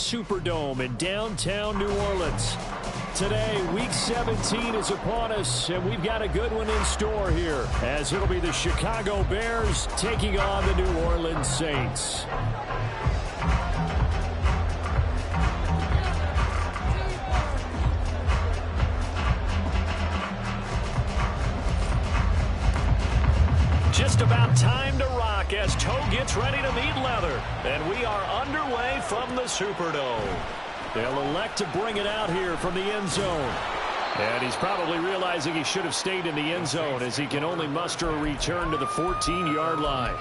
Superdome in downtown New Orleans. Today, Week 17 is upon us, and we've got a good one in store here, as it'll be the Chicago Bears taking on the New Orleans Saints. Just about time to rock as Toe gets ready to meet leather. And we are underway from the Superdome. They'll elect to bring it out here from the end zone. And he's probably realizing he should have stayed in the end zone as he can only muster a return to the 14-yard line.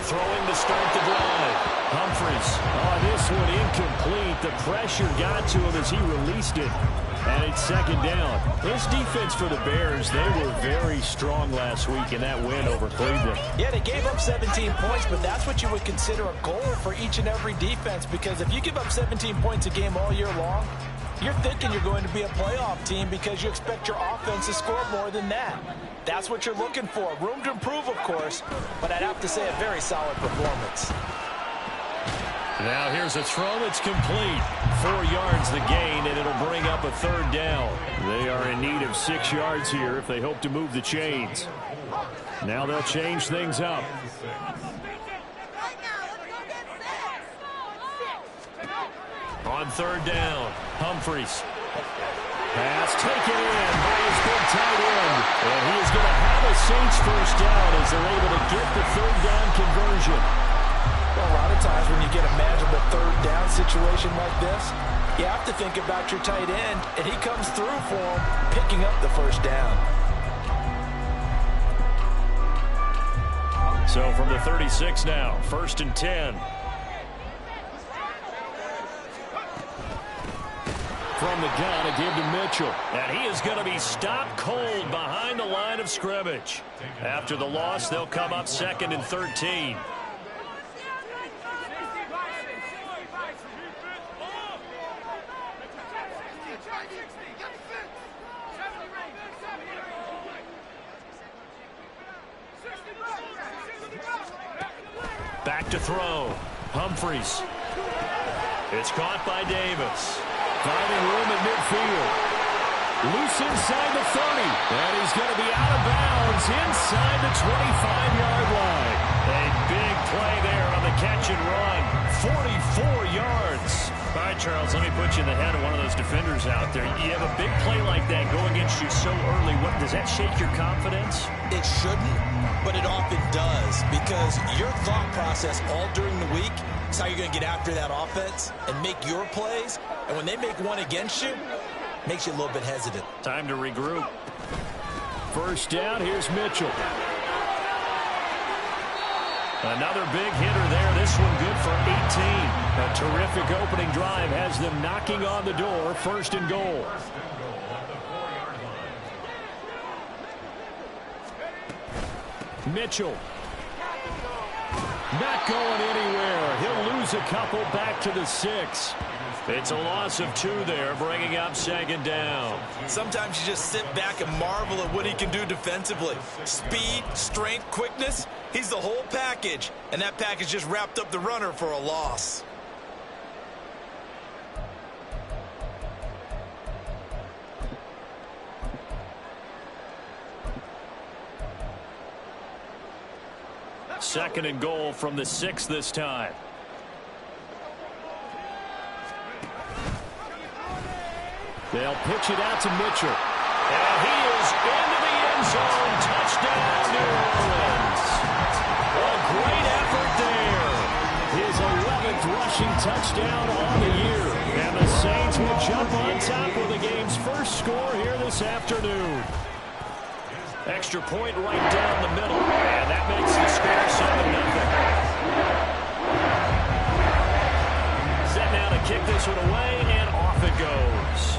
Throwing to start the drive. Humphries. Oh, this one incomplete. The pressure got to him as he released it. And it's second down. This defense for the Bears, they were very strong last week in that win over Cleveland. Yeah, they gave up 17 points, but that's what you would consider a goal for each and every defense, because if you give up 17 points a game all year long, you're thinking you're going to be a playoff team because you expect your offense to score more than that. That's what you're looking for. Room to improve, of course, but I'd have to say a very solid performance. Now here's a throw that's complete. 4 yards the gain, and it'll bring up a third down. They are in need of 6 yards here if they hope to move the chains. Now they'll change things up. On third down, Humphries. Pass taken in by his big tight end. And he is going to have a Saints first down as they're able to get the third down conversion. Well, a lot of times when you get a magical third down situation like this, you have to think about your tight end, and he comes through for him, picking up the first down. So from the 36 now, 1st and 10. From the gun, a give to Mitchell. And he is going to be stopped cold behind the line of scrimmage. After the loss, they'll come up 2nd and 13. Back to throw. Humphries. It's caught by Davis. Finding room at midfield. Loose inside the 30. And he's going to be out of bounds inside the 25-yard line. A big play there on the catch and run. 44 yards. All right, Charles, let me put you in the head of one of those defenders out there. You have a big play like that go against you so early. What, does that shake your confidence? It shouldn't, but it often does, because your thought process all during the week is how you're going to get after that offense and make your plays. And when they make one against you, it makes you a little bit hesitant. Time to regroup. First down, here's Mitchell. Another big hitter there. This one good for 18. A terrific opening drive has them knocking on the door. 1st and goal. Mitchell. Not going anywhere. He'll lose a couple back to the 6. It's a loss of 2 there, bringing up 2nd down. Sometimes you just sit back and marvel at what he can do defensively. Speed, strength, quickness, he's the whole package. And that package just wrapped up the runner for a loss. Second and goal from the 6 this time. They'll pitch it out to Mitchell. And he is into the end zone. Touchdown, New Orleans. A great effort there. His 11th rushing touchdown on the year. And the Saints will jump on top of the game's first score here this afternoon. Extra point right down the middle. And that makes the score 7-0. Set now to kick this one away, and off it goes.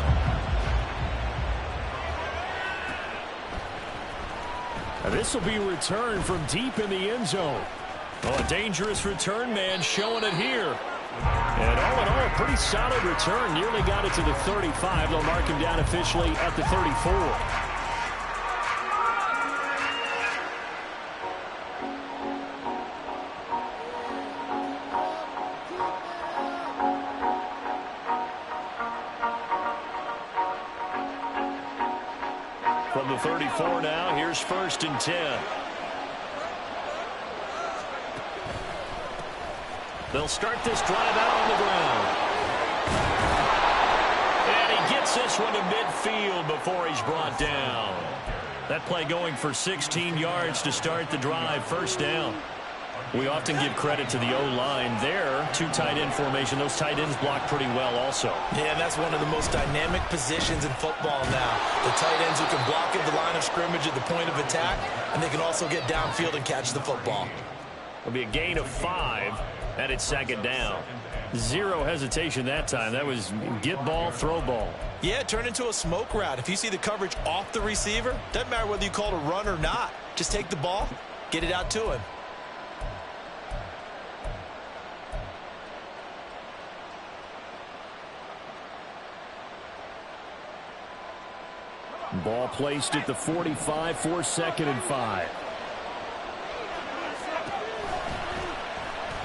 Now this this will be returned from deep in the end zone. Oh, a dangerous return man showing it here. And all in all, a pretty solid return. Nearly got it to the 35. They'll mark him down officially at the 34. From the 34 now, here's 1st and 10. They'll start this drive out on the ground. And he gets this one to midfield before he's brought down. That play going for 16 yards to start the drive. 1st down. We often give credit to the O-line there. 2 tight end formation. Those tight ends block pretty well also. Yeah, that's one of the most dynamic positions in football now. The tight ends who can block at the line of scrimmage at the point of attack, and they can also get downfield and catch the football. It'll be a gain of 5, and it's 2nd down. 0 hesitation that time. That was get ball, throw ball. Yeah, turn into a smoke route. If you see the coverage off the receiver, doesn't matter whether you call it a run or not. Just take the ball, get it out to him. Ball placed at the 45 for 2nd and 5.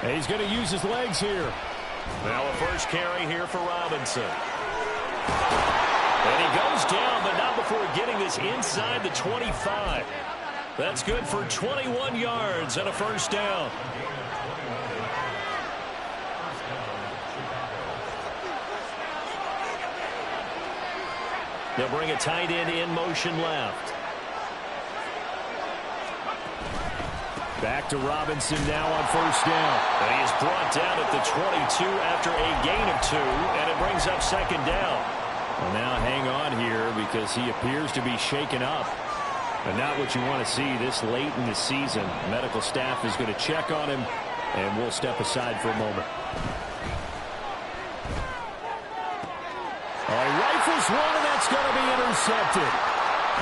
And he's going to use his legs here. Now a first carry here for Robinson. And he goes down, but not before getting this inside the 25. That's good for 21 yards and a 1st down. They'll bring a tight end in motion left. Back to Robinson now on 1st down. And he is brought down at the 22 after a gain of 2, and it brings up 2nd down. Well, now hang on here because he appears to be shaken up. And not what you want to see this late in the season. Medical staff is going to check on him, and we'll step aside for a moment. Rifles one, and that's going to be intercepted.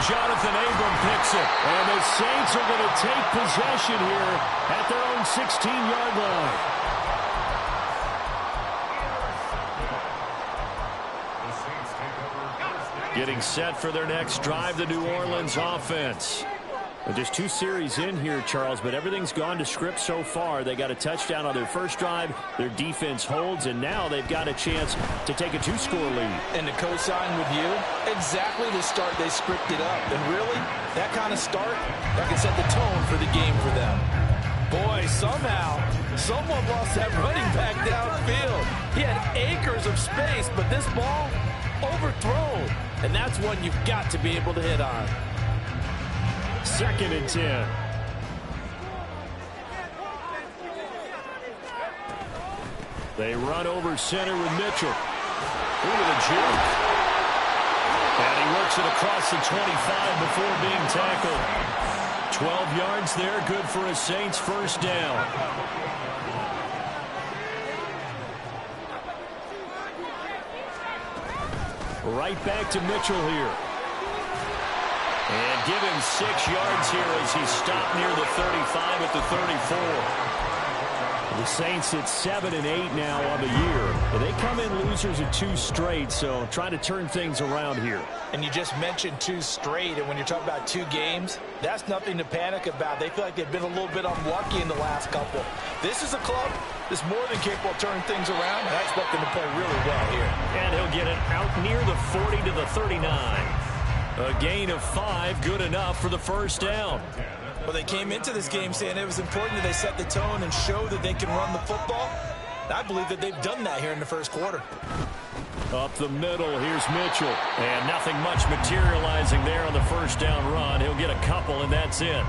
Jonathan Abram picks it, and the Saints are going to take possession here at their own 16-yard line. Getting set for their next drive, the New Orleans offense. Well, just 2 series in here, Charles, but everything's gone to script so far. They got a touchdown on their first drive. Their defense holds, and now they've got a chance to take a 2-score lead. And to co-sign with you, exactly the start they scripted up. And really, that kind of start, that can set the tone for the game for them. Boy, somehow, someone lost that running back downfield. He had acres of space, but this ball, overthrown. And that's one you've got to be able to hit on. 2nd and 10. They run over center with Mitchell. Into the jump. And he works it across the 25 before being tackled. 12 yards there, good for a Saints 1st down. Right back to Mitchell here. And give him 6 yards here as he stopped near the 35 at the 34. The Saints at 7 and 8 now on the year. They come in losers of 2 straight, so trying to turn things around here. And you just mentioned 2 straight, and when you're talking about 2 games, that's nothing to panic about. They feel like they've been a little bit unlucky in the last couple. This is a club that's more than capable of turning things around, and I expect them to play really well here. And he'll get it out near the 40 to the 39. A gain of 5, good enough for the 1st down. Well, they came into this game saying it was important that they set the tone and show that they can run the football. And I believe that they've done that here in the 1st quarter. Up the middle, here's Mitchell. And nothing much materializing there on the 1st down run. He'll get a couple, and that's it.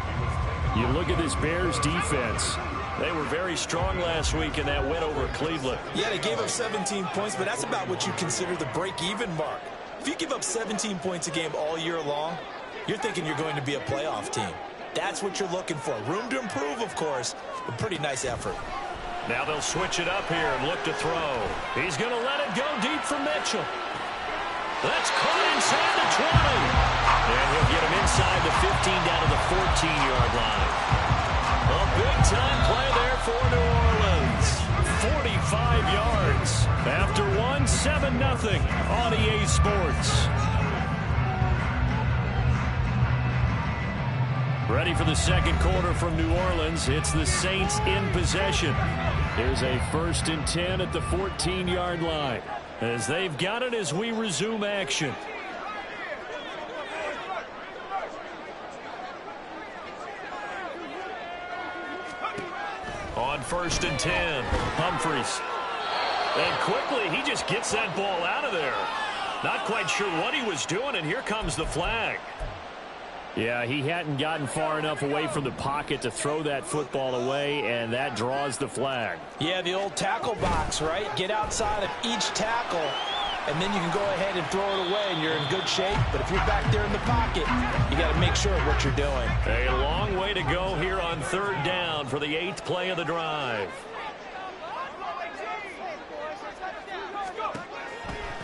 You look at this Bears defense. They were very strong last week in that win over Cleveland. Yeah, they gave up 17 points, but that's about what you consider the break-even mark. If you give up 17 points a game all year long, you're thinking you're going to be a playoff team. That's what you're looking for. Room to improve, of course, but pretty nice effort. Now they'll switch it up here and look to throw. He's going to let it go deep for Mitchell. That's caught inside the 20. And he'll get him inside the 15 down to the 14-yard line. A big-time play there for New Orleans. 45 yards. After one, 7-0 on EA Sports. Ready for the second quarter from New Orleans. It's the Saints in possession. There's a 1st and 10 at the 14-yard line. As they've got it as we resume action. On 1st and 10, Humphries. And quickly, he just gets that ball out of there. Not quite sure what he was doing, and here comes the flag. Yeah, he hadn't gotten far enough away from the pocket to throw that football away, and that draws the flag. Yeah, the old tackle box, right? Get outside of each tackle, and then you can go ahead and throw it away, and you're in good shape. But if you're back there in the pocket, you got to make sure of what you're doing. A long way to go here on 3rd down for the 8th play of the drive.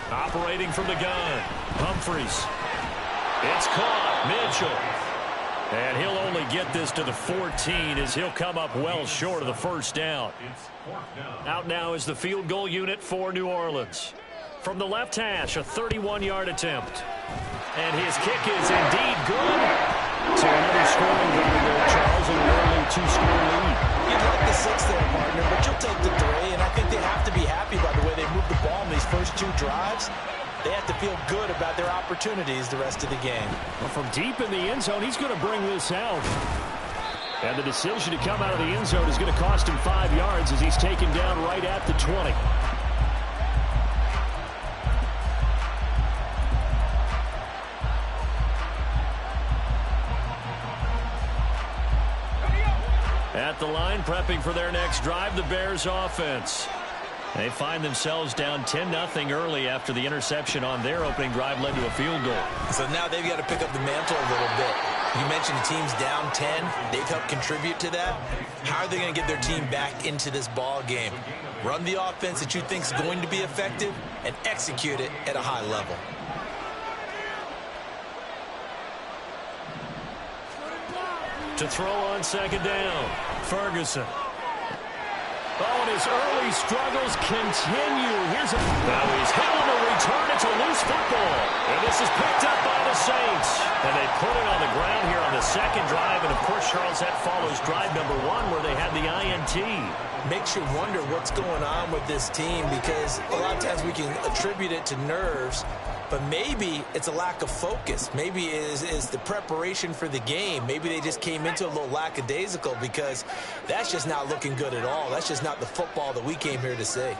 Operating from the gun, Humphries. It's caught, Mitchell. And he'll only get this to the 14 as he'll come up well short of the 1st down. Out now is the field goal unit for New Orleans. From the left hash, a 31-yard attempt. And his kick is indeed good. So another scoring drive there, Charles, and an early 2-score lead. You'd like the 6 there, partner, but you'll take the 3. And I think they have to be happy by the way they moved the ball in these first 2 drives. They have to feel good about their opportunities the rest of the game. Well, from deep in the end zone, he's going to bring this out. And the decision to come out of the end zone is going to cost him 5 yards as he's taken down right at the 20. At the line, prepping for their next drive, the Bears offense. They find themselves down 10-0 early after the interception on their opening drive led to a field goal. So now they've got to pick up the mantle a little bit. You mentioned the team's down 10. They've helped contribute to that. How are they going to get their team back into this ball game? Run the offense that you think is going to be effective and execute it at a high level. To throw on 2nd down, Ferguson. Oh, and his early struggles continue. Now he's hit on the return. It's a loose football. And this is picked up by the Saints. And they put it on the ground here on the 2nd drive. And, of course, Charles, that follows drive number 1 where they had the INT. Makes you wonder what's going on with this team because a lot of times we can attribute it to nerves. But maybe it's a lack of focus. Maybe it is the preparation for the game. Maybe they just came into a little lackadaisical because that's just not looking good at all. That's just not the football that we came here to see.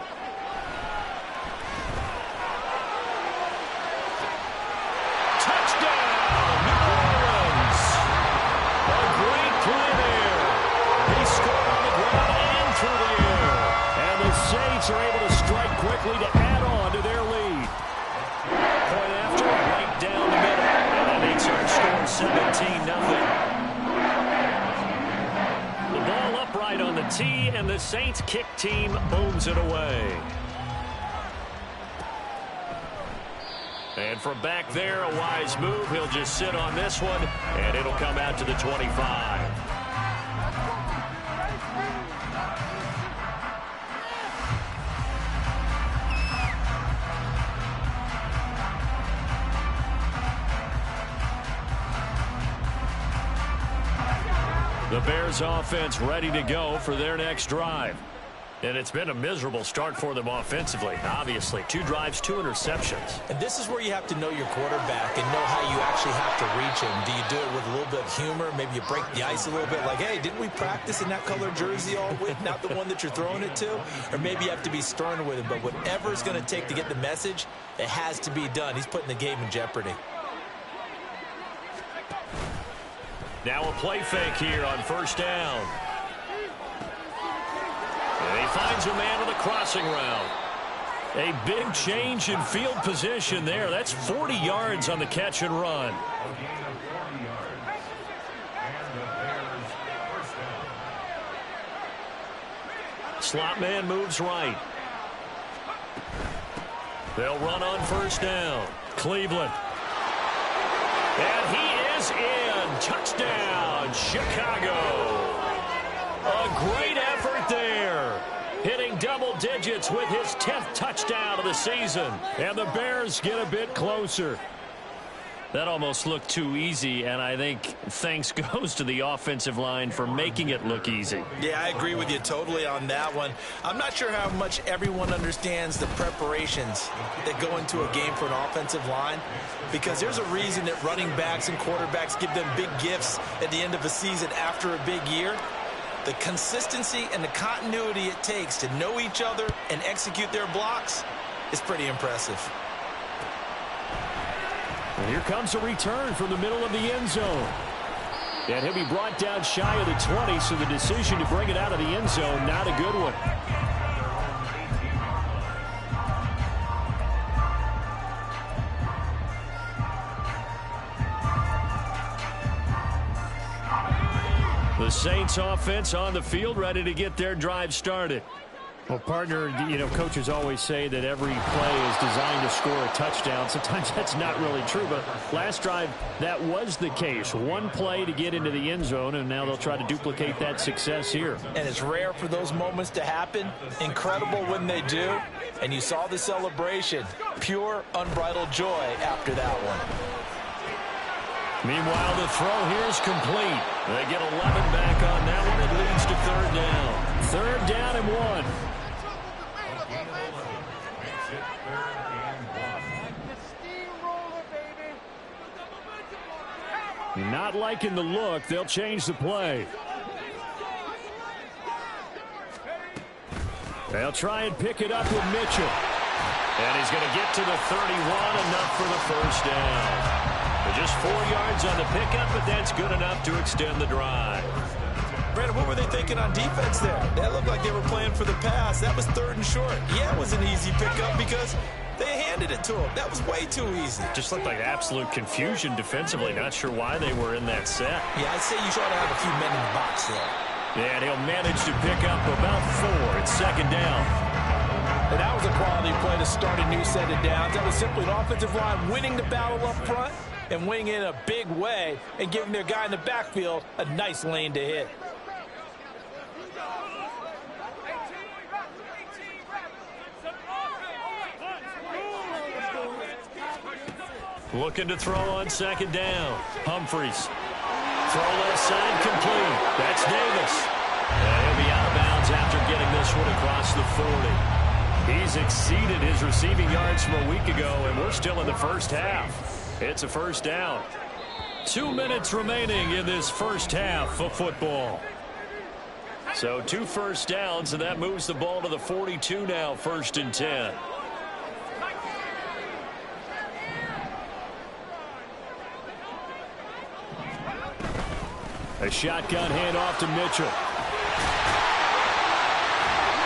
Touchdown, New Orleans. A great play there. He scored on the ground and through the air. And the Saints are able to strike quickly to add on to their lead. Point after, right down the middle. And that makes our score 17-0. The ball upright on the tee, and the Saints kick team booms it away. And from back there, a wise move. He'll just sit on this one, and it'll come out to the 25. The Bears offense ready to go for their next drive. And it's been a miserable start for them offensively, obviously. 2 drives, 2 interceptions. And this is where you have to know your quarterback and know how you actually have to reach him. Do you do it with a little bit of humor? Maybe you break the ice a little bit like, hey, didn't we practice in that color jersey all week? Not the one that you're throwing it to? Or maybe you have to be stern with him. But whatever it's going to take to get the message, it has to be done. He's putting the game in jeopardy. Now a play fake here on 1st down. And he finds a man with a crossing route. A big change in field position there. That's 40 yards on the catch and run. Slot man moves right. They'll run on 1st down. Cleveland. And he is in. Touchdown, Chicago. A great effort there. Hitting double digits with his 10th touchdown of the season. And the Bears get a bit closer. That almost looked too easy, and I think thanks goes to the offensive line for making it look easy. Yeah, I agree with you totally on that one. I'm not sure how much everyone understands the preparations that go into a game for an offensive line, because there's a reason that running backs and quarterbacks give them big gifts at the end of a season after a big year. The consistency and the continuity it takes to know each other and execute their blocks is pretty impressive. And here comes a return from the middle of the end zone. And he'll be brought down shy of the 20, so the decision to bring it out of the end zone, not a good one. The Saints offense on the field, ready to get their drive started. Well, partner, coaches always say that every play is designed to score a touchdown. Sometimes that's not really true, but last drive, that was the case. One play to get into the end zone, and now they'll try to duplicate that success here. And it's rare for those moments to happen. Incredible when they do. And you saw the celebration. Pure, unbridled joy after that one. Meanwhile, the throw here is complete. They get 11 back on that one. It leads to third down. Third down and 1. Not liking the look. They'll change the play. They'll try and pick it up with Mitchell. And he's going to get to the 31, enough for the first down. Just 4 yards on the pickup, but that's good enough to extend the drive. Brandon, what were they thinking on defense there? That looked like they were playing for the pass. That was 3rd and short. Yeah, it was an easy pickup because they handed it to him. That was way too easy. Just looked like absolute confusion defensively. Not sure why they were in that set. Yeah, I'd say you ought to have a few men in the box there. Yeah, and he'll manage to pick up about 4. It's second down. And that was a quality play to start a new set of downs. That was simply an offensive line winning the battle up front and winning in a big way and giving their guy in the backfield a nice lane to hit. Looking to throw on second down. Humphreys. Throw left side complete. That's Davis. And he'll be out of bounds after getting this one across the 40. He's exceeded his receiving yards from a week ago, and we're still in the first half. It's a first down. 2 minutes remaining in this first half of football. So 2 first downs, and that moves the ball to the 42 now, 1st and 10. A shotgun handoff to Mitchell.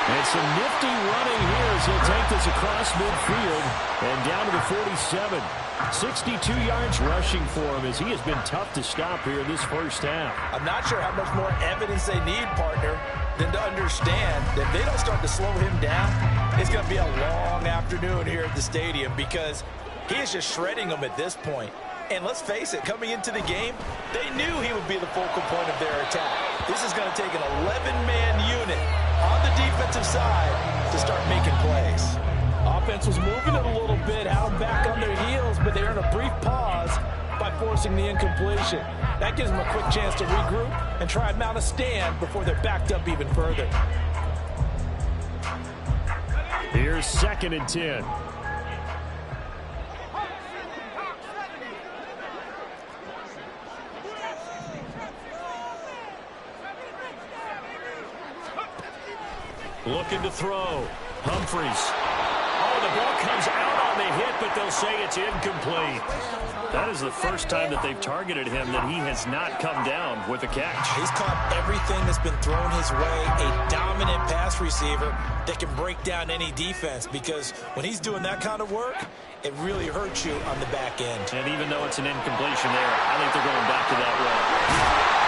And some nifty running here as he'll take this across midfield and down to the 47. 62 yards rushing for him as he has been tough to stop here this first half. I'm not sure how much more evidence they need, partner, than to understand that if they don't start to slow him down, it's going to be a long afternoon here at the stadium because he is just shredding them at this point. And let's face it, coming into the game, they knew he would be the focal point of their attack. This is going to take an 11-man unit on the defensive side to start making plays. Offense was moving it a little bit, had them back on their heels, but they're in a brief pause by forcing the incompletion. That gives them a quick chance to regroup and try and mount a stand before they're backed up even further. Here's 2nd and 10. Looking to throw. Humphreys. Oh, the ball comes out on the hit, but they'll say it's incomplete. That is the first time that they've targeted him that he has not come down with a catch. He's caught everything that's been thrown his way. A dominant pass receiver that can break down any defense because when he's doing that kind of work, it really hurts you on the back end. And even though it's an incompletion there, I think they're going back to that run.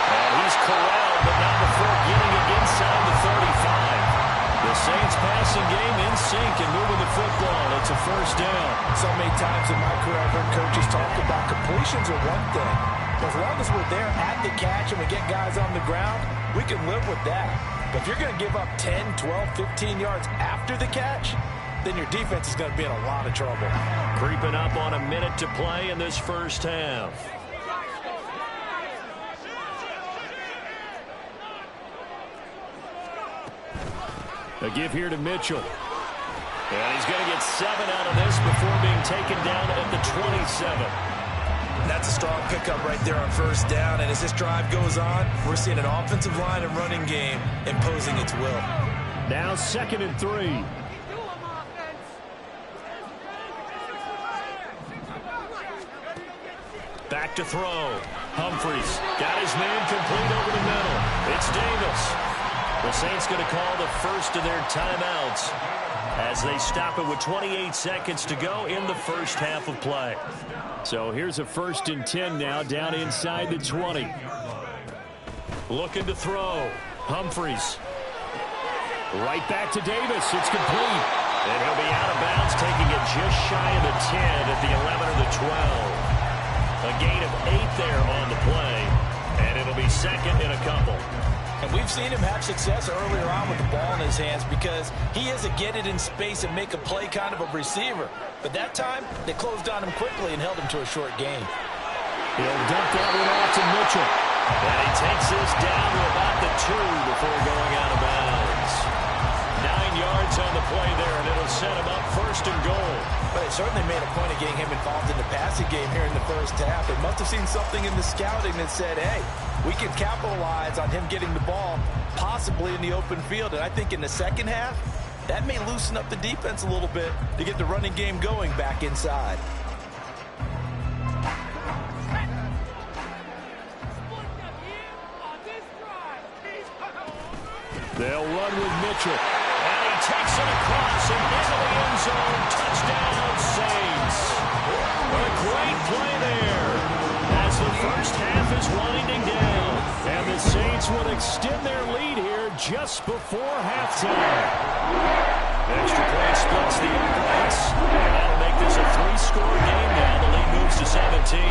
And he's corralled, but not before getting it inside the 35. The Saints passing game in sync and moving the football. It's a first down. Some may times in my career I've heard coaches talk about completions are one thing. As long as we're there at the catch and we get guys on the ground, we can live with that. But if you're going to give up 10, 12, 15 yards after the catch, then your defense is going to be in a lot of trouble. Creeping up on a minute to play in this first half. A give here to Mitchell. And he's going to get 7 out of this before being taken down at the 27. That's a strong pickup right there on first down. And as this drive goes on, we're seeing an offensive line and running game imposing its will. Now 2nd and 3. Back to throw. Humphries got his man complete over the middle. It's Davis. The Saints going to call the first of their timeouts as they stop it with 28 seconds to go in the first half of play. So here's a 1st and 10 now down inside the 20. Looking to throw. Humphries. Right back to Davis. It's complete. And he'll be out of bounds, taking it just shy of the 10 at the 11 or the 12. A gain of 8 there on the play, and it'll be 2nd and a couple. And we've seen him have success earlier on with the ball in his hands because he is a get it in space and make a play kind of a receiver. But that time, they closed on him quickly and held him to a short gain. He'll dump that one off to Mitchell. And he takes this down to about the 2 before going out of bounds. 9 yards on the play there, and it'll set him up 1st and goal. But they certainly made a point of getting him involved in the passing game here in the first half. They must have seen something in the scouting that said, hey, we can capitalize on him getting the ball possibly in the open field. And I think in the second half, that may loosen up the defense a little bit to get the running game going back inside. They'll run with Mitchell. And he takes it across and into the end zone. Touchdown, Saints. A great play there as the first half is winding down. And the Saints will extend their lead here just before halftime. Extra point splits the offense. And that'll make this a 3-score game now. The lead moves to 17.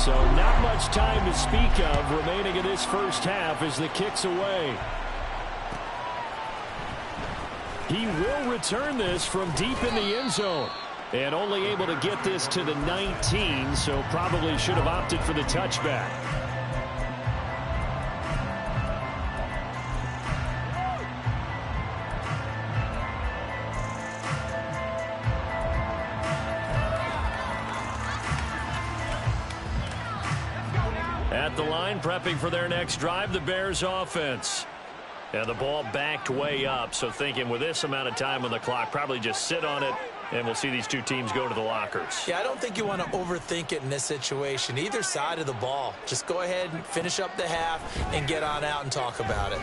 So not much time to speak of remaining in this first half as the kick's away. He will return this from deep in the end zone. And only able to get this to the 19, so probably should have opted for the touchback. At the line, prepping for their next drive, the Bears offense. And the ball backed way up, so thinking with this amount of time on the clock, probably just sit on it, and we'll see these two teams go to the lockers. Yeah, I don't think you want to overthink it in this situation. Either side of the ball. Just go ahead and finish up the half and get on out and talk about it.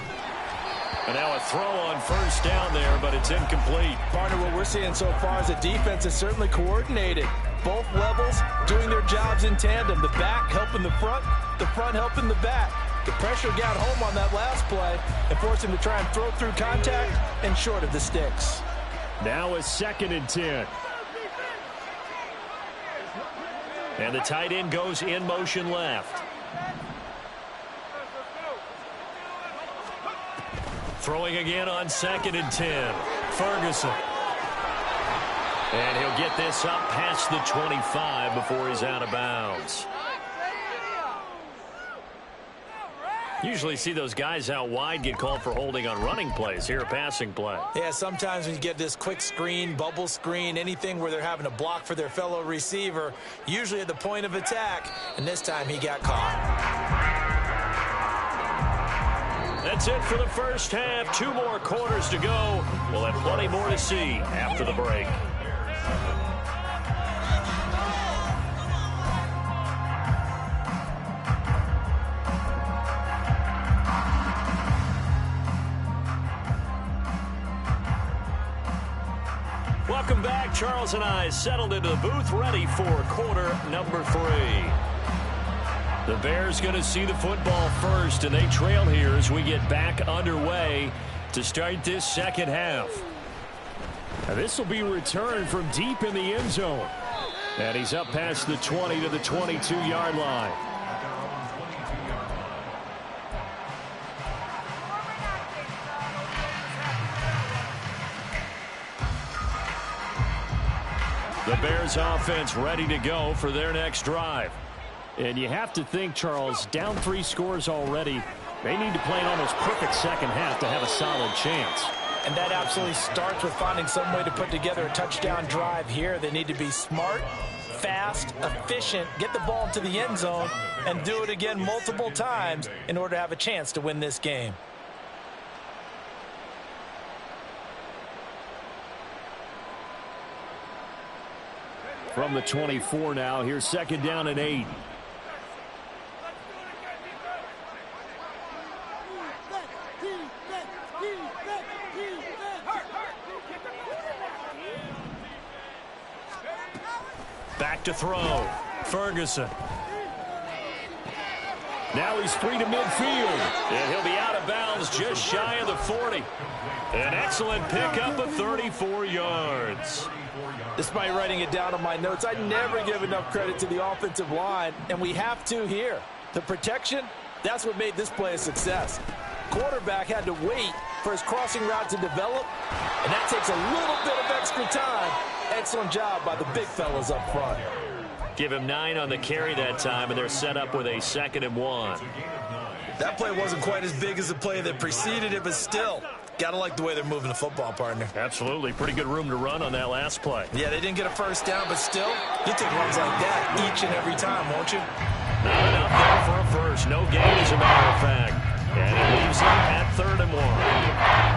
And now a throw on first down there, but it's incomplete. Partner, what we're seeing so far is the defense is certainly coordinated. Both levels doing their jobs in tandem. The back helping the front helping the back. The pressure got home on that last play and forced him to try and throw through contact and short of the sticks. Now a 2nd and 10. And the tight end goes in motion left. Throwing again on 2nd and 10. Ferguson. And he'll get this up past the 25 before he's out of bounds. Usually see those guys out wide get called for holding on running plays. Here a passing play. Yeah, sometimes when you get this quick screen, bubble screen, anything where they're having to block for their fellow receiver, usually at the point of attack, and this time he got caught. That's it for the first half. 2 more quarters to go. We'll have plenty more to see after the break. Welcome back. Charles and I settled into the booth, ready for quarter number 3. The Bears going to see the football first, and they trail here as we get back underway to start this second half. Now this will be returned from deep in the end zone. And he's up past the 20 to the 22-yard line. The Bears offense ready to go for their next drive. And you have to think, Charles, down 3 scores already. They need to play an almost perfect second half to have a solid chance. And that absolutely starts with finding some way to put together a touchdown drive here. They need to be smart, fast, efficient, get the ball into the end zone, and do it again multiple times in order to have a chance to win this game. From the 24 now, here's 2nd down and 8. Back to throw. Ferguson. Now he's free to midfield. And he'll be out of bounds just shy of the 40. An excellent pickup of 34 yards. Despite writing it down on my notes, I never give enough credit to the offensive line, and we have to here. The protection, that's what made this play a success. Quarterback had to wait for his crossing route to develop, and that takes a little bit of extra time. Excellent job by the big fellas up front. Give him 9 on the carry that time, and they're set up with a 2nd and 1. That play wasn't quite as big as the play that preceded it, but still, gotta like the way they're moving the football, partner. Absolutely. Pretty good room to run on that last play. Yeah, they didn't get a first down, but still, you take runs like that each and every time, won't you? Not enough there for a first. No gain, as a matter of fact. And it leaves him at 3rd and 1.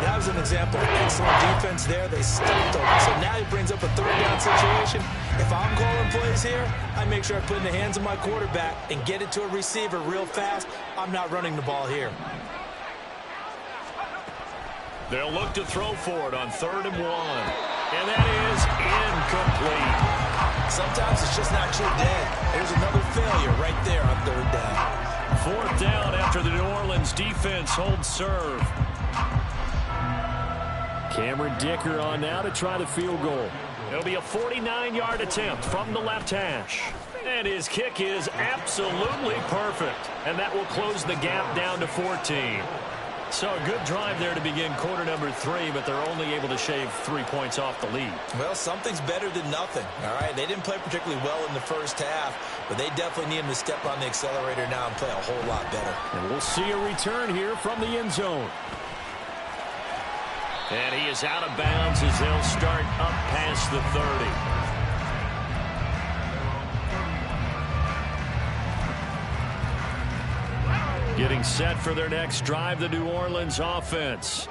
That was an example of excellent defense there. They stopped him. So now he brings up a 3rd down situation. If I'm calling plays here, I make sure I put it in the hands of my quarterback and get it to a receiver real fast. I'm not running the ball here. They'll look to throw for it on 3rd and 1. And that is incomplete. Sometimes it's just not your day. There's another failure right there on 3rd down. 4th down after the New Orleans defense holds serve. Cameron Dicker on now to try the field goal. It'll be a 49-yard attempt from the left hash. And his kick is absolutely perfect. And that will close the gap down to 14. So a good drive there to begin quarter number 3, but they're only able to shave 3 points off the lead. Well, something's better than nothing, all right? They didn't play particularly well in the first half, but they definitely need him to step on the accelerator now and play a whole lot better. And we'll see a return here from the end zone. And he is out of bounds as they'll start up past the 30. Getting set for their next drive, the New Orleans offense.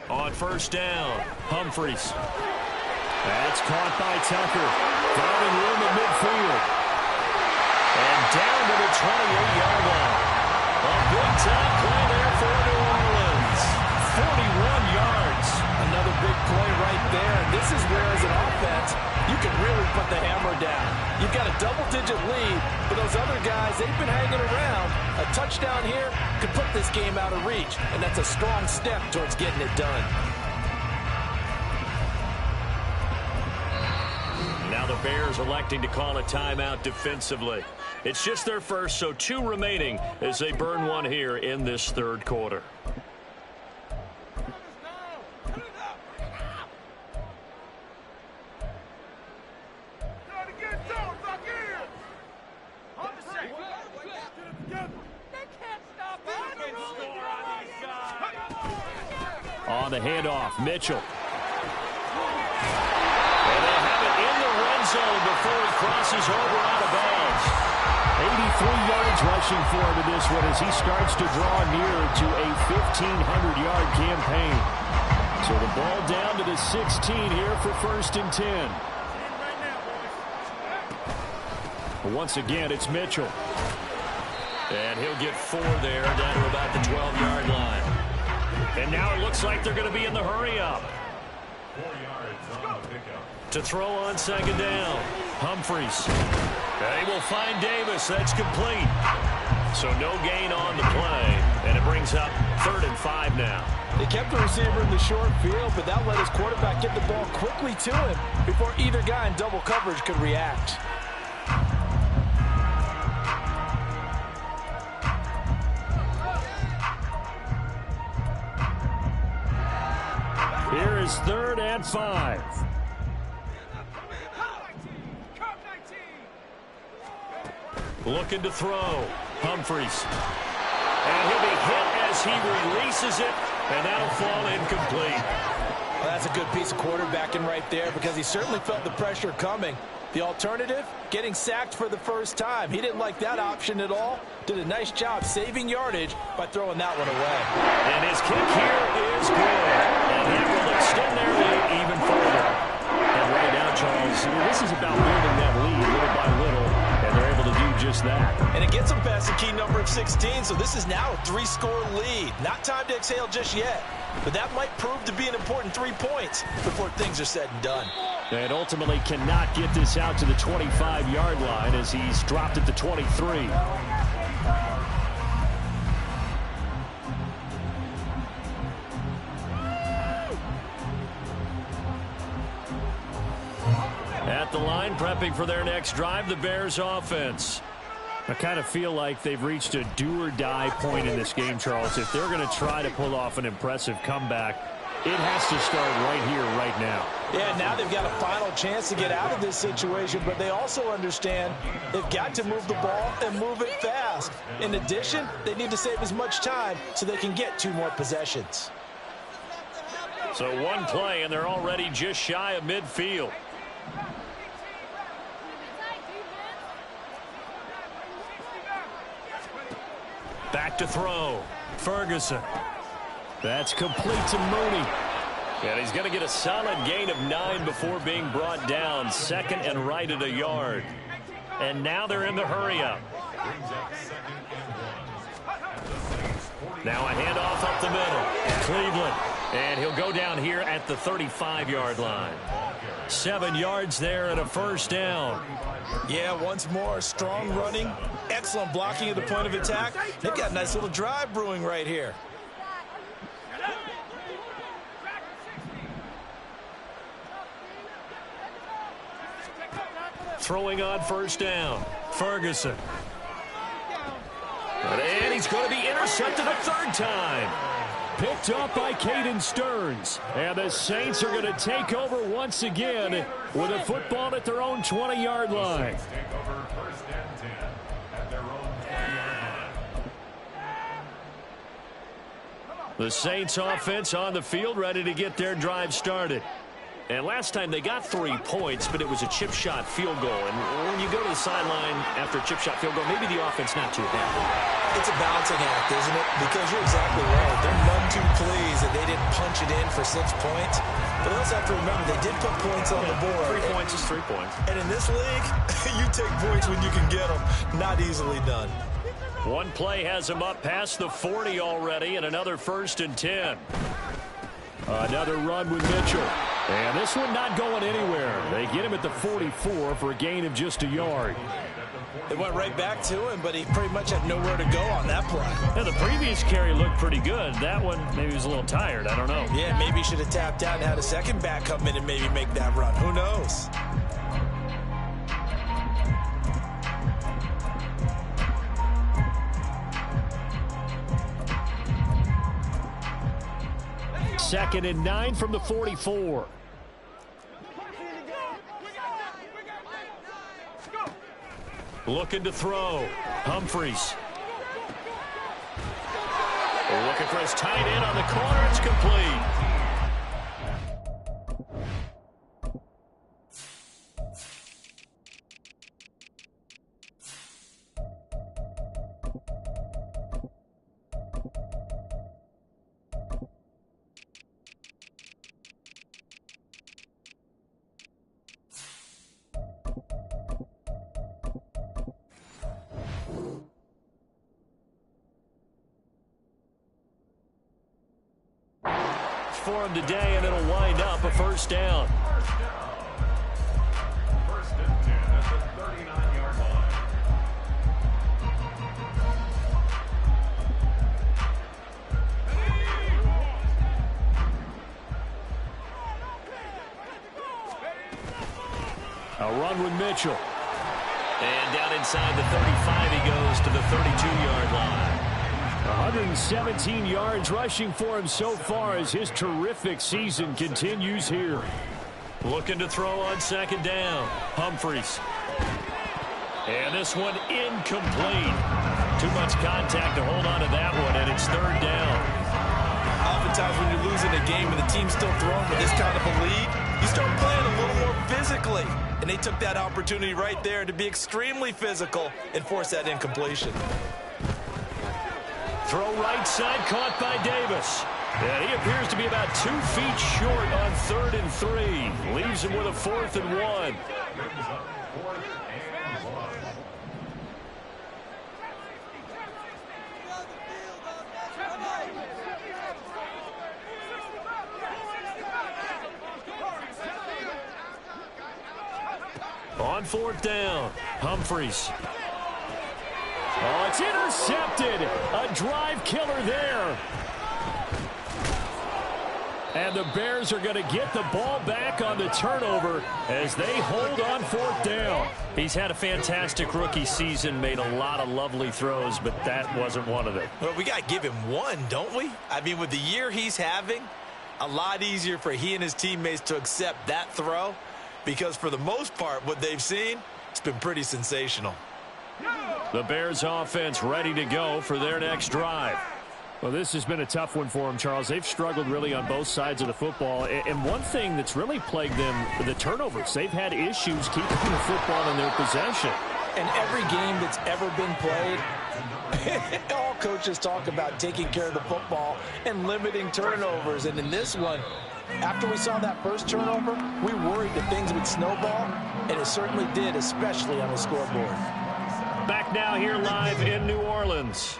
On 1st down, Humphreys. That's caught by Tucker. Finding room at midfield. And down to the 28-yard line. A big-time play there for New Orleans. 41 yards. Another big play right there. And this is where, as an offense, you can really put the hammer down. You've got a double-digit lead, but those other guys, they've been hanging around. A touchdown here could put this game out of reach, and that's a strong step towards getting it done. Now the Bears electing to call a timeout defensively. It's just their first, so 2 remaining as they burn one here in this 3rd quarter. On the handoff, Mitchell. And they have it in the red zone before he crosses over out of bounds. 83 yards rushing for him in this one as he starts to draw near to a 1,500-yard campaign. So the ball down to the 16 here for 1st and 10. Once again, it's Mitchell. And he'll get 4 there, down to about the 12-yard line. And now it looks like they're going to be in the hurry-up. 4 yards on the pickup. To throw on second down. Humphreys. They will find Davis. That's complete. So no gain on the play. And it brings up 3rd and 5 now. They kept the receiver in the short field, but that let his quarterback get the ball quickly to him before either guy in double coverage could react. Here is 3rd and 5. Looking to throw. Humphreys. And he'll be hit as he releases it, and that'll fall incomplete. Well, that's a good piece of quarterbacking right there because he certainly felt the pressure coming. The alternative, getting sacked for the first time. He didn't like that option at all. Did a nice job saving yardage by throwing that one away. And his kick here is good. And that will extend their lead even further. And right now, Charles, this is about building that lead little by little, and they're able to do just that. And it gets them past the key number of 16, so this is now a 3-score lead. Not time to exhale just yet, but that might prove to be an important 3 points before things are said and done. And ultimately cannot get this out to the 25-yard line as he's dropped at the 23. At the line, prepping for their next drive, the Bears offense. I kind of feel like they've reached a do-or-die point in this game, Charles. If they're going to try to pull off an impressive comeback, it has to start right here, right now. Yeah, now they've got a final chance to get out of this situation, but they also understand they've got to move the ball and move it fast. In addition, they need to save as much time so they can get 2 more possessions. So 1 play, and they're already just shy of midfield. Back to throw. Ferguson. That's complete to Mooney. And he's going to get a solid gain of 9 before being brought down. 2nd and right at a yard. And now they're in the hurry-up. Now a handoff up the middle. Cleveland. And he'll go down here at the 35-yard line. 7 yards there and a first down. Yeah, once more, strong running, excellent blocking at the point of attack. They've got a nice little drive brewing right here. Throwing on first down. Ferguson. And he's going to be intercepted a 3rd time. Picked up by Caden Stearns. And the Saints are going to take over once again with a football at their own 20-yard line. The Saints offense on the field ready to get their drive started. And last time they got 3 points, but it was a chip shot field goal. And when you go to the sideline after a chip shot field goal, maybe the offense not too happy. It's a balancing act, isn't it? Because you're exactly right. They're none too pleased that they didn't punch it in for 6 points. But they also have to remember they did put points on the board. 3 points is 3 points. And in this league, you take points when you can get them. Not easily done. 1 play has him up past the 40 already, and another 1st and 10. Another run with Mitchell. And this one not going anywhere. They get him at the 44 for a gain of just a yard. It went right back to him, but he pretty much had nowhere to go on that play. Now, the previous carry looked pretty good. That one, maybe he was a little tired. I don't know. Yeah, maybe he should have tapped out and had a second back come in and maybe make that run. Who knows? Second and 9 from the 44. Looking to throw. Humphreys. Looking for his tight end on the corner. It's complete. for him today, and it'll wind up a first down. First and 10 at the 39-yard line. A run with Mitchell. And down inside the 35, he goes to the 32-yard line. 117 yards rushing for him so far as his terrific season continues here. Looking to throw on second down. Humphries. And this one incomplete. Too much contact to hold on to that one, and it's third down. Oftentimes when you're losing a game and the team's still throwing with this kind of a lead, you start playing a little more physically. And they took that opportunity right there to be extremely physical and force that incompletion. Throw right side, caught by Davis. And he appears to be about 2 feet short on 3rd and 3. Leaves him with a 4th and 1. Brings up 4th and 1. On 4th down, Humphries. Oh, it's intercepted. A drive killer there. And the Bears are going to get the ball back on the turnover as they hold on 4th down. He's had a fantastic rookie season, made a lot of lovely throws, but that wasn't one of them. Well, we got to give him one, don't we? I mean, with the year he's having, a lot easier for he and his teammates to accept that throw because for the most part, what they've seen, it's been pretty sensational. The Bears offense ready to go for their next drive. Well, this has been a tough one for them, Charles. They've struggled really on both sides of the football. And one thing that's really plagued them, the turnovers. They've had issues keeping the football in their possession. And every game that's ever been played, all coaches talk about taking care of the football and limiting turnovers. And in this one, after we saw that first turnover, we worried that things would snowball, and it certainly did, especially on the scoreboard. Back now here live in New Orleans.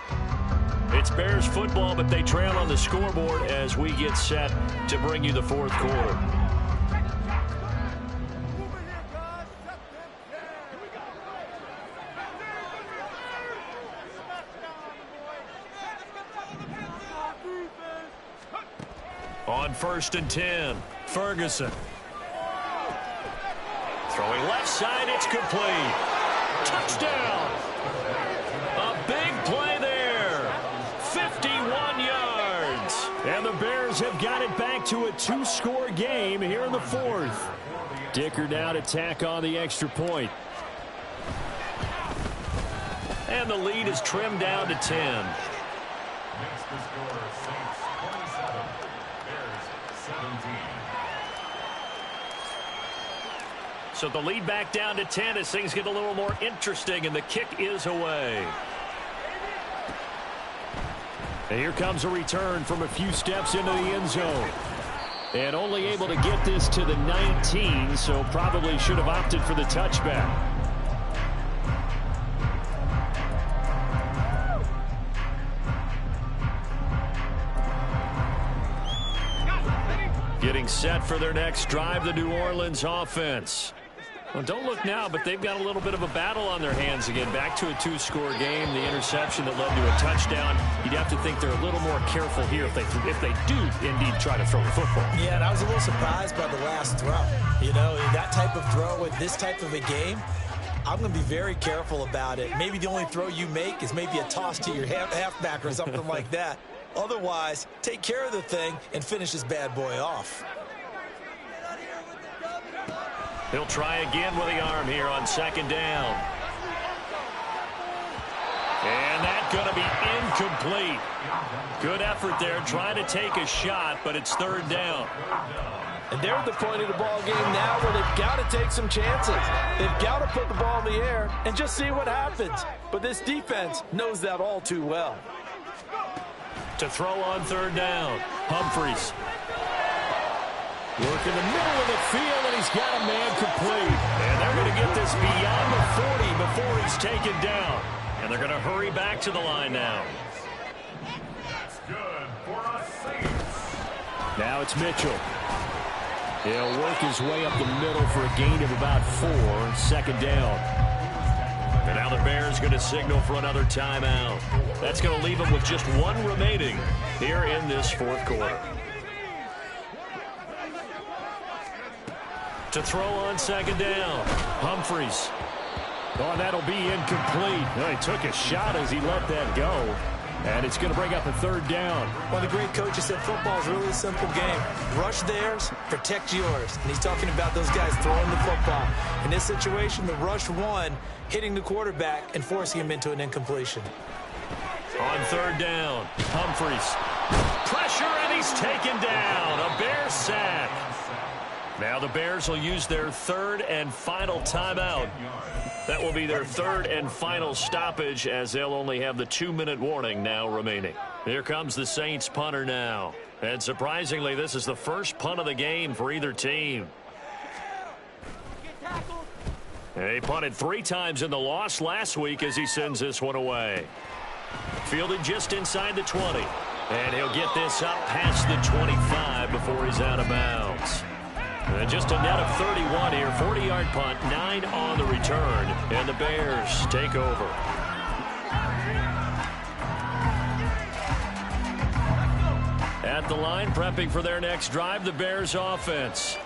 It's Bears football, but they trail on the scoreboard as we get set to bring you the 4th quarter. On 1st and 10, Ferguson. Throwing left side, it's complete. Touchdown. A big play there. 51 yards. And the Bears have got it back to a 2-score game here in the 4th. Dicker now to tack on the extra point. And the lead is trimmed down to 10. Makes the score Saints 27, Bears 17. So the lead back down to 10 as things get a little more interesting, and the kick is away. And here comes a return from a few steps into the end zone. And only able to get this to the 19, so probably should have opted for the touchback. Getting set for their next drive, the New Orleans offense. Well, don't look now, but they've got a little bit of a battle on their hands again. Back to a 2-score game. The interception that led to a touchdown. You'd have to think they're a little more careful here if they do indeed try to throw the football. Yeah, and I was a little surprised by the last throw. You know, that type of throw with this type of a game, I'm going to be very careful about it. Maybe the only throw you make is maybe a toss to your halfback or something like that. Otherwise, take care of the thing and finish this bad boy off. He'll try again with the arm here on 2nd down. And that's going to be incomplete. Good effort there trying to take a shot, but it's 3rd down. And they're at the point of the ball game now where they've got to take some chances. They've got to put the ball in the air and just see what happens. But this defense knows that all too well. To throw on 3rd down, Humphries. Work in the middle of the field, and he's got a man complete. And they're going to get this beyond the 40 before he's taken down. And they're going to hurry back to the line now. That's good for a Saints. Now it's Mitchell. He'll work his way up the middle for a gain of about 4, 2nd down. And now the Bears going to signal for another timeout. That's going to leave them with just 1 remaining here in this 4th quarter. To throw on 2nd down, Humphries. Oh, and that'll be incomplete. Well, he took a shot as he let that go. And it's going to bring up a 3rd down. One of the great coaches said football is really a simple game. Rush theirs, protect yours. And he's talking about those guys throwing the football. In this situation, the rush one, hitting the quarterback and forcing him into an incompletion. On 3rd down, Humphries. Pressure, and he's taken down. A Bears sack. Now the Bears will use their 3rd and final timeout. That will be their 3rd and final stoppage, as they'll only have the 2-minute warning now remaining. Here comes the Saints punter now. And surprisingly, this is the first punt of the game for either team. He punted 3 times in the loss last week as he sends this one away. Fielded just inside the 20. And he'll get this up past the 25 before he's out of bounds. And just a net of 31 here, 40-yard punt, 9 on the return, and the Bears take over. At the line, prepping for their next drive, the Bears offense.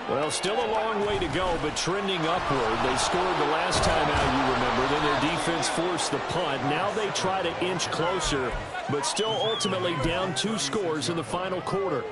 Well, still a long way to go, but trending upward. They scored the last time out, you remember. Then their defense forced the punt. Now they try to inch closer, but still ultimately down 2 scores in the final quarter.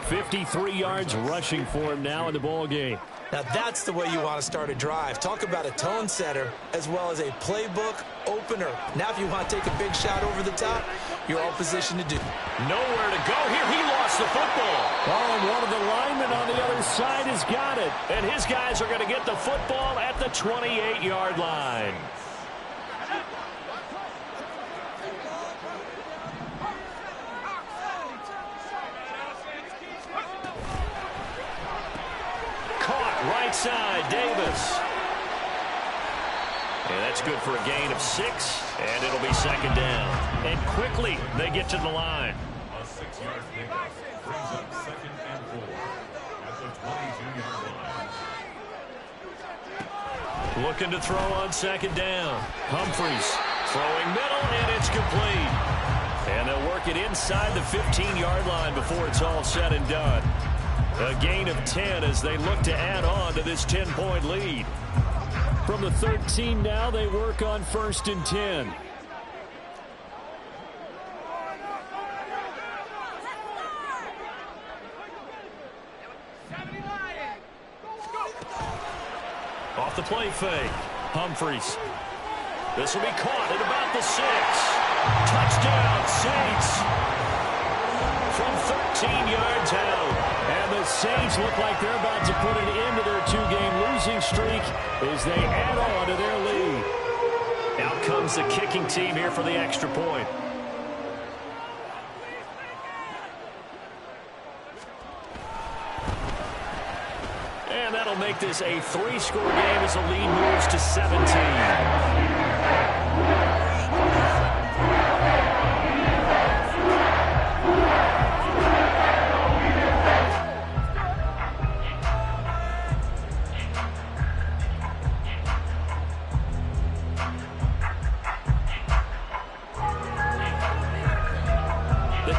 53 yards rushing for him now in the ball game. Now that's the way you want to start a drive. Talk about a tone setter as well as a playbook opener. Now if you want to take a big shot over the top, you're all positioned to do. Nowhere to go here. He lost the football. Oh, and one of the linemen on the other side has got it. And his guys are going to get the football at the 28-yard line. Right side, Davis. And that's good for a gain of 6, and it'll be 2nd down. And quickly, they get to the line. A 6-yard pickup brings up 2nd and 4 at the 22-yard line. Looking to throw on 2nd down. Humphries throwing middle, and it's complete. And they'll work it inside the 15-yard line before it's all said and done. A gain of 10 as they look to add on to this 10-point lead. From the 13 now, they work on 1st and 10. Off the play fake. Humphries. This will be caught at about the 6. Touchdown, Saints. From 13 yards out. And the Saints look like they're about to put an end to their 2-game losing streak as they add on to their lead. Out comes the kicking team here for the extra point. And that'll make this a 3-score game as the lead moves to 17.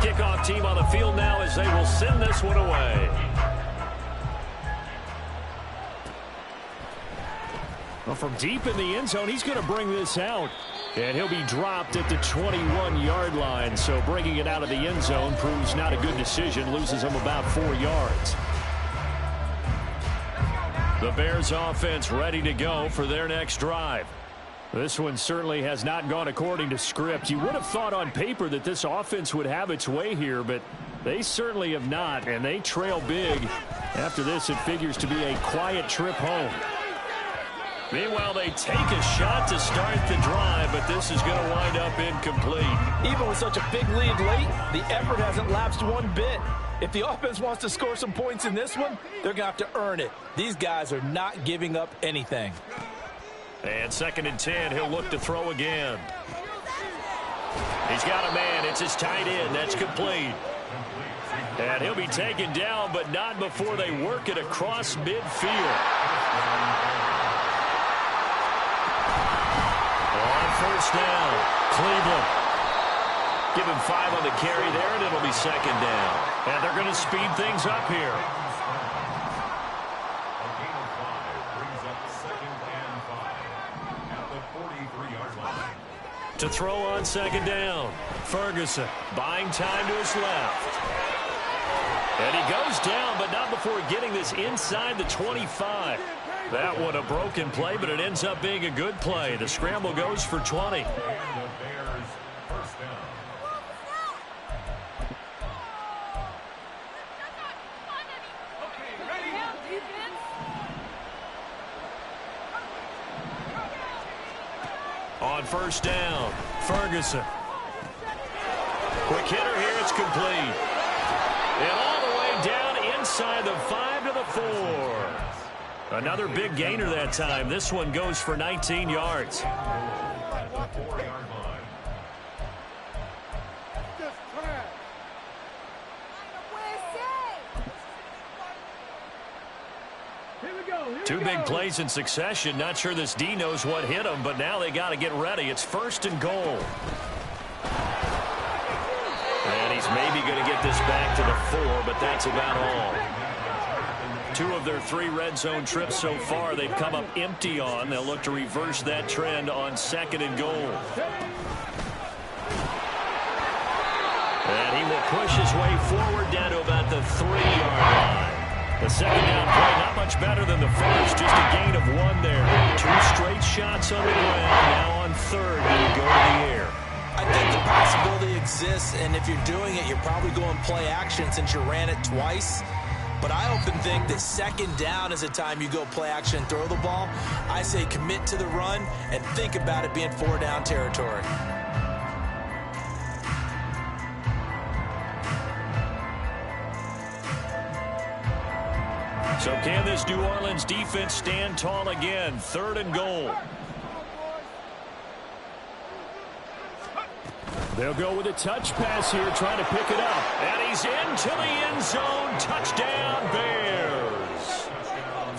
Kickoff team on the field now as they will send this one away. Well, from deep in the end zone, he's going to bring this out. And he'll be dropped at the 21-yard line. So bringing it out of the end zone proves not a good decision. Loses him about 4 yards. The Bears offense ready to go for their next drive. This one certainly has not gone according to script. You would have thought on paper that this offense would have its way here, but they certainly have not, and they trail big. After this, it figures to be a quiet trip home. Meanwhile, they take a shot to start the drive, but this is going to wind up incomplete. Even with such a big lead late, the effort hasn't lapsed one bit. If the offense wants to score some points in this one, they're going to have to earn it. These guys are not giving up anything. And 2nd and 10, he'll look to throw again. He's got a man. It's his tight end. That's complete. And he'll be taken down, but not before they work it across midfield. On first down, Cleveland. Give him 5 on the carry there, and it'll be second down. And they're going to speed things up here. A gain of 5 brings up second and 5 at the 43-yard line. To throw on second down, Ferguson buying time to his left. And he goes down, but not before getting this inside the 25. That one a broken play, but it ends up being a good play. The scramble goes for 20. And the Bears first down. On first down, Ferguson. Quick hitter here, it's complete. And all the way down inside the 5 to the 4. Another big gainer that time. This one goes for 19 yards. At the 4-yard line. Two big plays in succession. Not sure this D knows what hit him, but now they got to get ready. It's first and goal. And he's maybe going to get this back to the 4, but that's about all. 2 of their 3 red zone trips so far they've come up empty on. They'll look to reverse that trend on second and goal. And he will push his way forward down to about the 3-yard line. The second down play not much better than the first, just a gain of 1 there. 2 straight shots on the ground. Now on third, you go to the air. I think the possibility exists, and if you're doing it, you're probably going play action since you ran it twice. But I often think that second down is the time you go play action and throw the ball. I say commit to the run and think about it being 4-down territory. So can this New Orleans defense stand tall again? Third and goal. They'll go with a touch pass here, trying to pick it up. And he's into the end zone. Touchdown, Bears.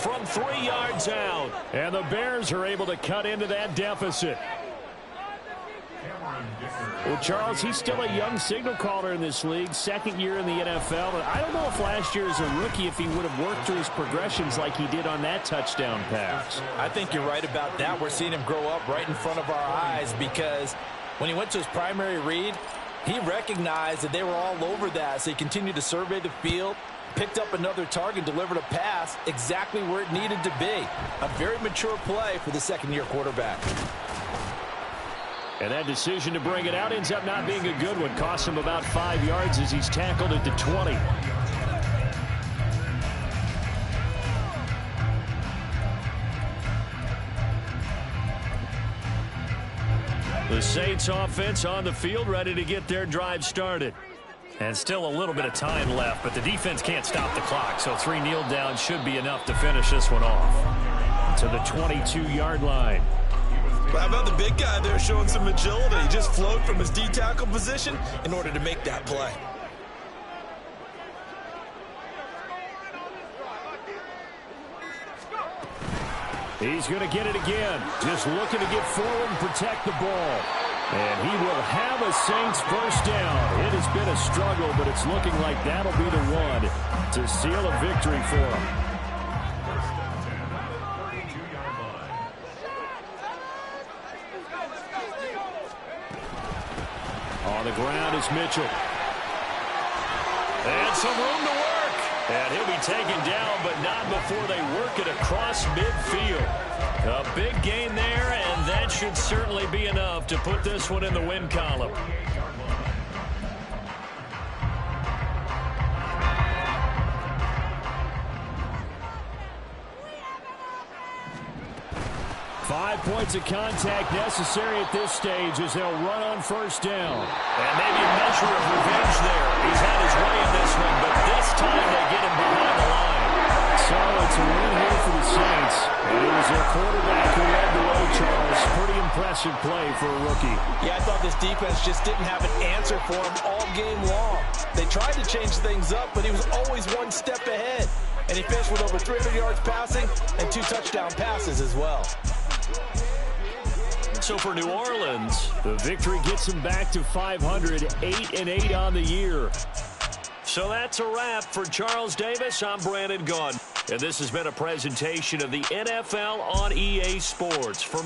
From 3 yards out. And the Bears are able to cut into that deficit. Well, Charles, he's still a young signal caller in this league, second year in the NFL. But I don't know if last year as a rookie, if he would have worked through his progressions like he did on that touchdown pass. I think you're right about that. We're seeing him grow up right in front of our eyes because when he went to his primary read, he recognized that they were all over that. So he continued to survey the field, picked up another target, delivered a pass exactly where it needed to be. A very mature play for the second-year quarterback. And that decision to bring it out ends up not being a good one. Costs him about 5 yards as he's tackled at the 20. The Saints offense on the field, ready to get their drive started. And still a little bit of time left, but the defense can't stop the clock, so 3 kneel downs should be enough to finish this one off. To the 22-yard line. How about the big guy there showing some agility? He just flowed from his D-tackle position in order to make that play. He's going to get it again. Just looking to get forward and protect the ball. And he will have a Saints first down. It has been a struggle, but it's looking like that'll be the one to seal a victory for him. On the ground is Mitchell. And some room to work. And he'll be taken down, but not before they work it across midfield. A big gain there, and that should certainly be enough to put this one in the win column. Five points of contact necessary at this stage as they'll run on first down. And maybe a measure of revenge there. He's had his way in this one, but this time they get him behind the line. So it's a win here for the Saints. And it was their quarterback who led the way Charles, pretty impressive play for a rookie. Yeah, I thought this defense just didn't have an answer for him all game long. They tried to change things up, but he was always one step ahead. And he finished with over 300 yards passing and 2 touchdown passes as well. So for New Orleans, the victory gets them back to 500, 8-8 on the year. So that's a wrap for Charles Davis. I'm Brandon Gaudin, and this has been a presentation of the NFL on EA Sports. For more